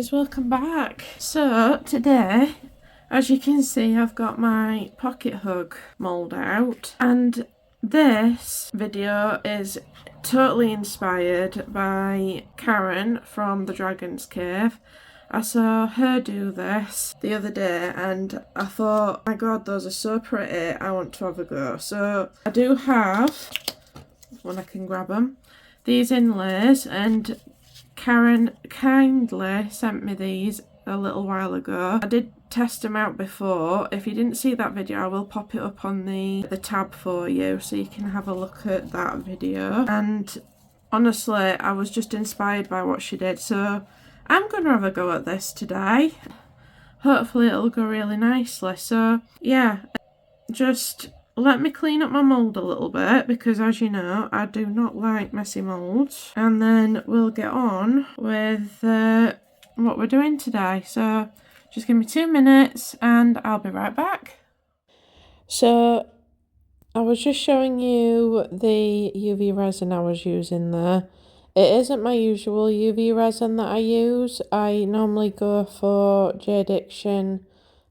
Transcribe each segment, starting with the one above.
guys, welcome back. So today, as you can see, I've got my pocket hug mould out, and this video is totally inspired by Karen from the Dragon's Cave. I saw her do this the other day and I thought, my god, those are so pretty, I want to have a go. So I do have, when I can grab them, these inlays, and Karen kindly sent me these a little while ago. I did test them out before. If you didn't see that video, I will pop it up on the tab for you so you can have a look at that video. And honestly, I was just inspired by what she did, so I'm gonna have a go at this today. Hopefully it'll go really nicely. So yeah, just let me clean up my mould a little bit, because as you know, I do not like messy moulds. And then we'll get on with what we're doing today. So just give me 2 minutes and I'll be right back. So I was just showing you the UV resin I was using there. It isn't my usual UV resin that I use. I normally go for J-Diction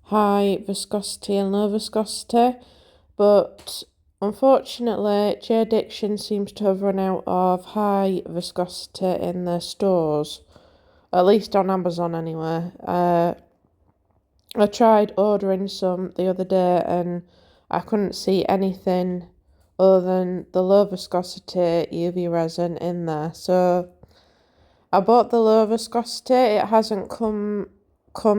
high viscosity and low viscosity. But unfortunately, J-Diction seems to have run out of high viscosity in their stores, at least on Amazon anyway. I tried ordering some the other day and I couldn't see anything other than the low viscosity UV resin in there. So I bought the low viscosity. It hasn't come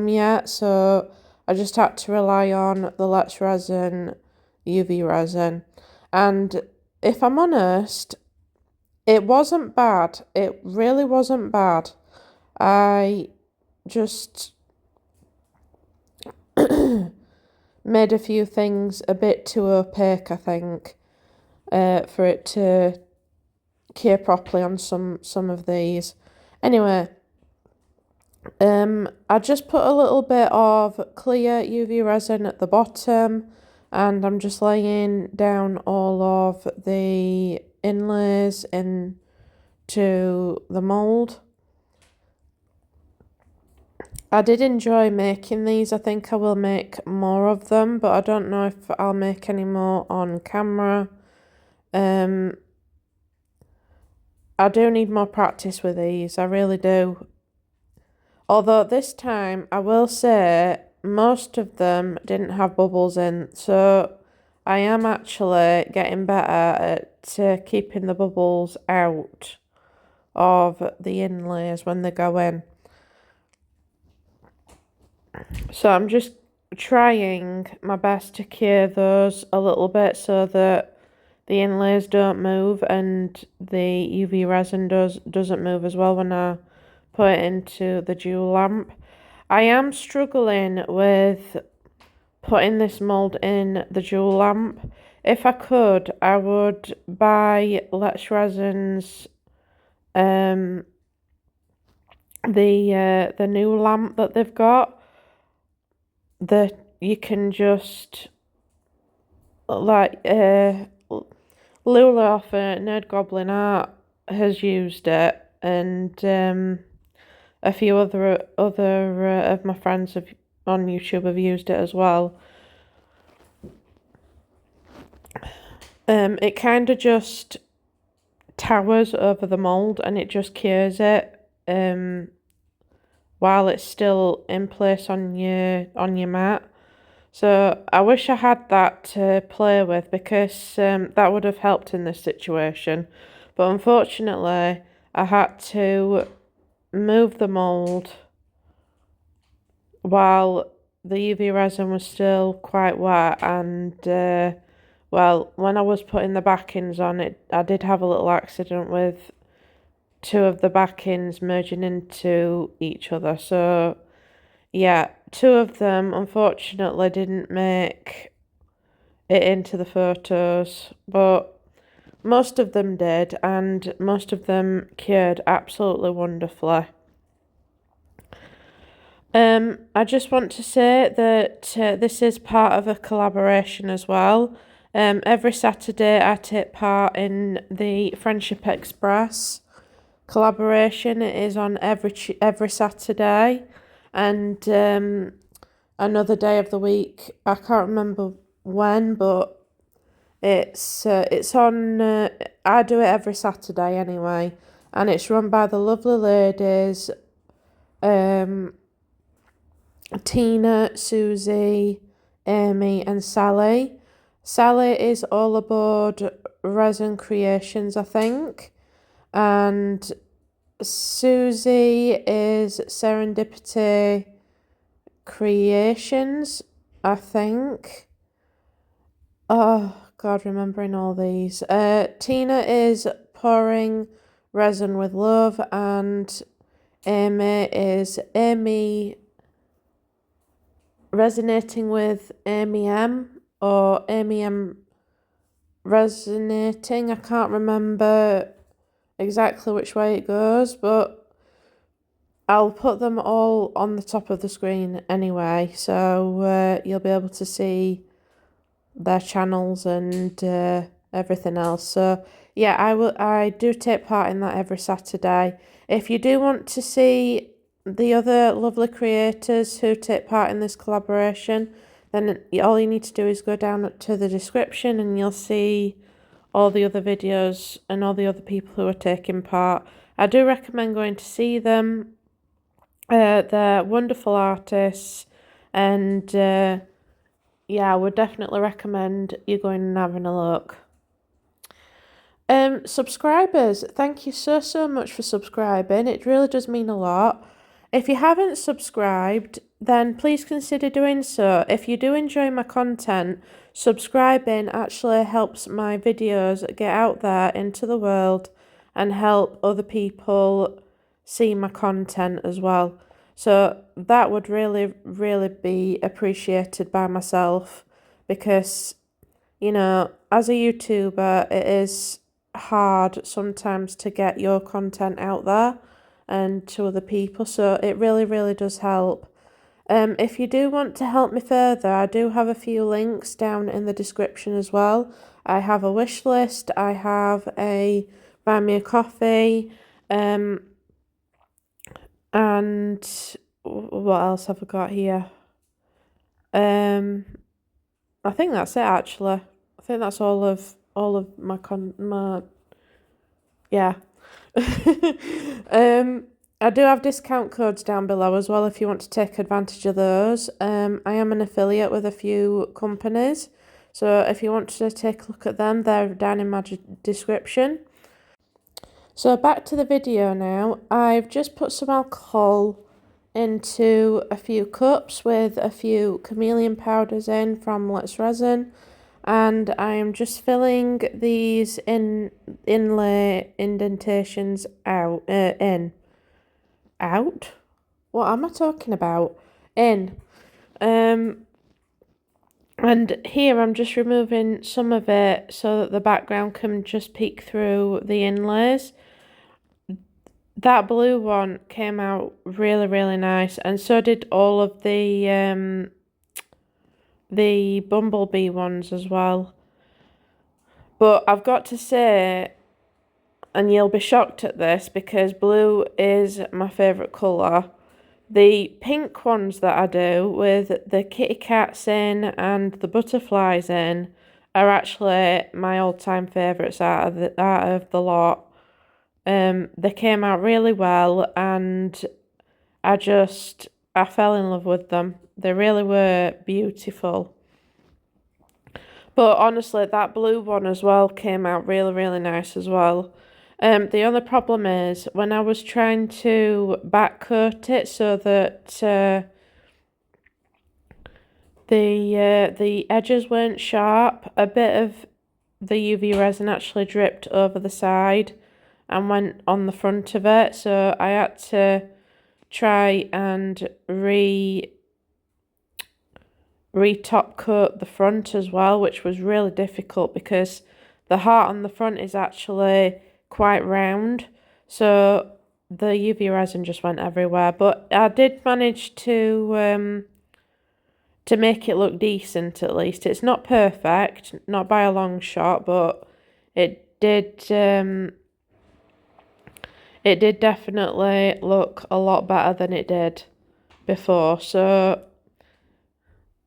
yet, so I just had to rely on the Let's Resin UV resin. And if I'm honest, it wasn't bad. It really wasn't bad. I just made a few things a bit too opaque, I think, for it to cure properly on some of these. Anyway, I just put a little bit of clear UV resin at the bottom, and I'm just laying down all of the inlays into the mould. I did enjoy making these. I think I will make more of them, but I don't know if I'll make any more on camera. I do need more practice with these, I really do. Although this time, I will say, most of them didn't have bubbles in, so I am actually getting better at keeping the bubbles out of the inlays when they go in. So I'm just trying my best to cure those a little bit so that the inlays don't move and the UV resin doesn't move as well when I put it into the dual lamp. I am struggling with putting this mould in the dual lamp. If I could, I would buy Let's Resin's the new lamp that they've got, that you can just, like, Lula off Nerd Goblin Art has used it, and a few other of my friends on YouTube have used it as well. It kind of just towers over the mould and it just cures it while it's still in place on your mat. So I wish I had that to play with, because that would have helped in this situation. But unfortunately, I had to move the mould while the UV resin was still quite wet, and well, when I was putting the backings on it, I did have a little accident with two of the backings merging into each other. So yeah, two of them unfortunately didn't make it into the photos, but most of them did, and most of them cured absolutely wonderfully. I just want to say that this is part of a collaboration as well. Every Saturday I take part in the Friendship Express, collaboration. It is on every Saturday, and another day of the week. I can't remember when, but it's on. I do it every Saturday anyway, and it's run by the lovely ladies, Tina, Susie, Amy, and Sally. Sally is all aboard Resin Creations, I think, and Susie is Serendipity Creations, I think. Oh God, remembering all these. Tina is Pouring Resin with Love, and Amy is Amy Resonating with Amy M, or Amy M Resonating. I can't remember exactly which way it goes, but I'll put them all on the top of the screen anyway, so you'll be able to see their channels and everything else. So yeah, I do take part in that every Saturday. If you do want to see the other lovely creators who take part in this collaboration, then all you need to do is go down to the description and you'll see all the other videos and all the other people who are taking part. I do recommend going to see them. They're wonderful artists, and yeah, I would definitely recommend you going and having a look. Subscribers, thank you so much for subscribing. It really does mean a lot. If you haven't subscribed, then please consider doing so. If you do enjoy my content, subscribing actually helps my videos get out there into the world and help other people see my content as well. So that would really be appreciated by myself, because, you know, as a YouTuber, it is hard sometimes to get your content out there and to other people, so it really does help. If you do want to help me further, I do have a few links down in the description as well. I have a wish list, I have a buy me a coffee, and what else have I got here? I think that's it actually. I think that's all of my yeah. I do have discount codes down below as well if you want to take advantage of those. I am an affiliate with a few companies, so if you want to take a look at them, they're down in my description. So back to the video now. I've just put some alcohol into a few cups with a few Chameleon powders in from Let's Resin, and I am just filling these inlay indentations out. Out? What am I talking about? In. And here I'm just removing some of it so that the background can just peek through the inlays. That blue one came out really nice, and so did all of the bumblebee ones as well. But I've got to say, and you'll be shocked at this because blue is my favourite colour, the pink ones that I do with the kitty cats in and the butterflies in are actually my all-time favourites out of the lot. They came out really well, and I fell in love with them. They really were beautiful. But honestly, that blue one as well came out really nice as well. The only problem is when I was trying to back coat it so that the edges weren't sharp, a bit of the UV resin actually dripped over the side and went on the front of it, so I had to try and re-top coat the front as well, which was really difficult because the heart on the front is actually quite round, so the UV resin just went everywhere. But I did manage to make it look decent at least. It's not perfect, not by a long shot, but it it did definitely look a lot better than it did before. So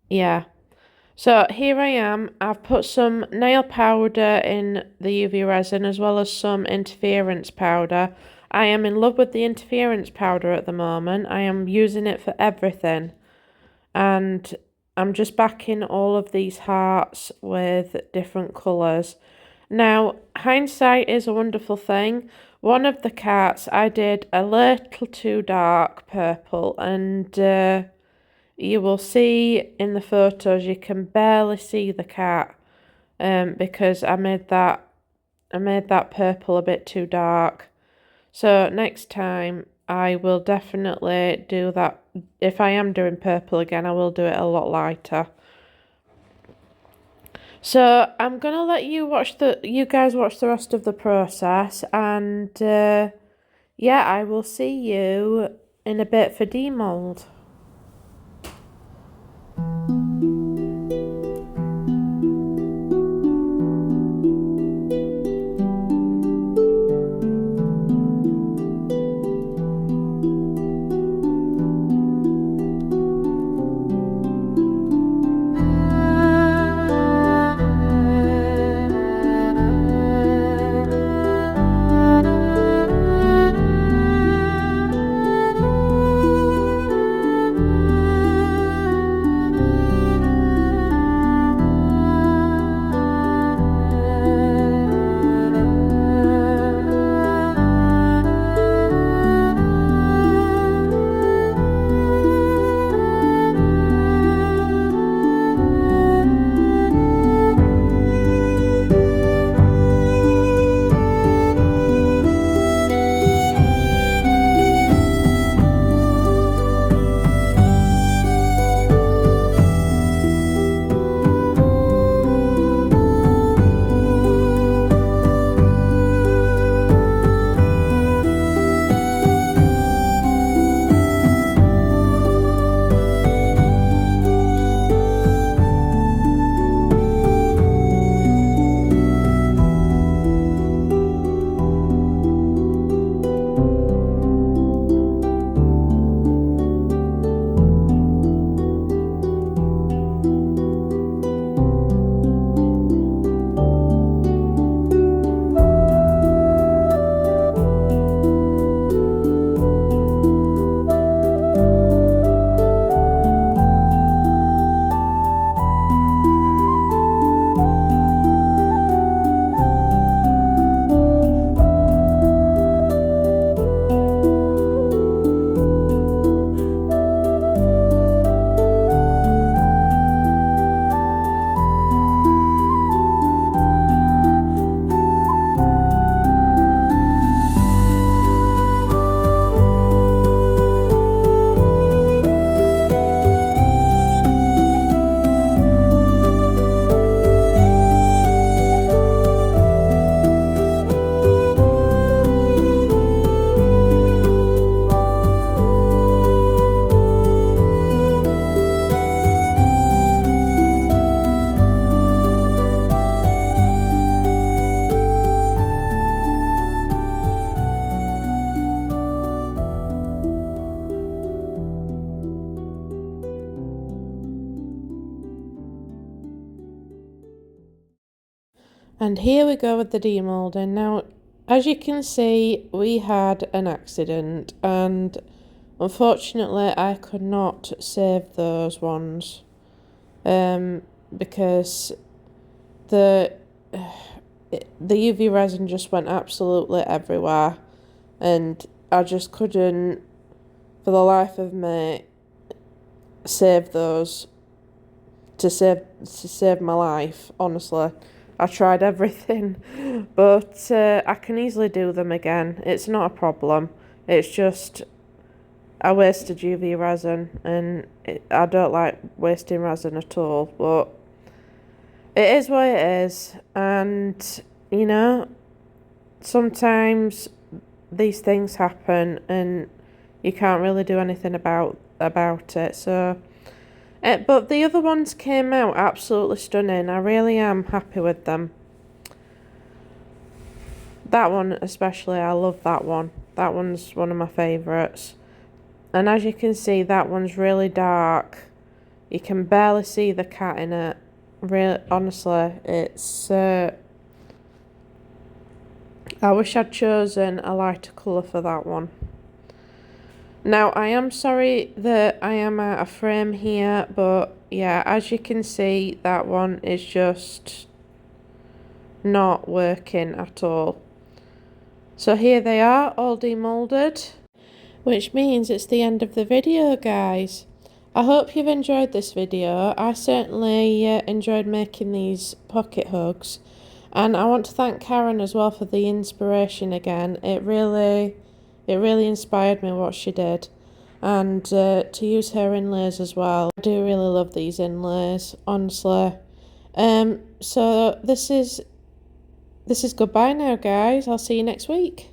yeah. So here I am. I've put some nail powder in the UV resin as well as some interference powder. I am in love with the interference powder at the moment. I am using it for everything. And I'm just backing all of these hearts with different colours. Now, hindsight is a wonderful thing. One of the cats I did a little too dark purple, and you will see in the photos you can barely see the cat because I made that purple a bit too dark. So next time I will definitely do that. If I am doing purple again, I will do it a lot lighter. So I'm gonna let you guys watch the rest of the process, and yeah, I will see you in a bit for demold. And here we go with the demoulding. Now, as you can see, we had an accident, and unfortunately I could not save those ones because the UV resin just went absolutely everywhere, and I just couldn't, for the life of me, save those to save my life. Honestly, I tried everything, but I can easily do them again. It's not a problem. It's just I wasted UV resin, and I don't like wasting resin at all, but it is what it is. And you know, sometimes these things happen and you can't really do anything about it. So but the other ones came out absolutely stunning. I really am happy with them. That one especially, I love that one. That one's one of my favourites. And as you can see, that one's really dark. You can barely see the cat in it. Really, honestly, it's... I wish I'd chosen a lighter colour for that one. Now, I am sorry that I am out of frame here, but yeah, as you can see, that one is just not working at all. So here they are, all demoulded, which means it's the end of the video, guys. I hope you've enjoyed this video. I certainly enjoyed making these pocket hugs, and I want to thank Karen as well for the inspiration again. It really inspired me what she did, and to use her inlays as well. I do really love these inlays, honestly. So this is goodbye now, guys. I'll see you next week.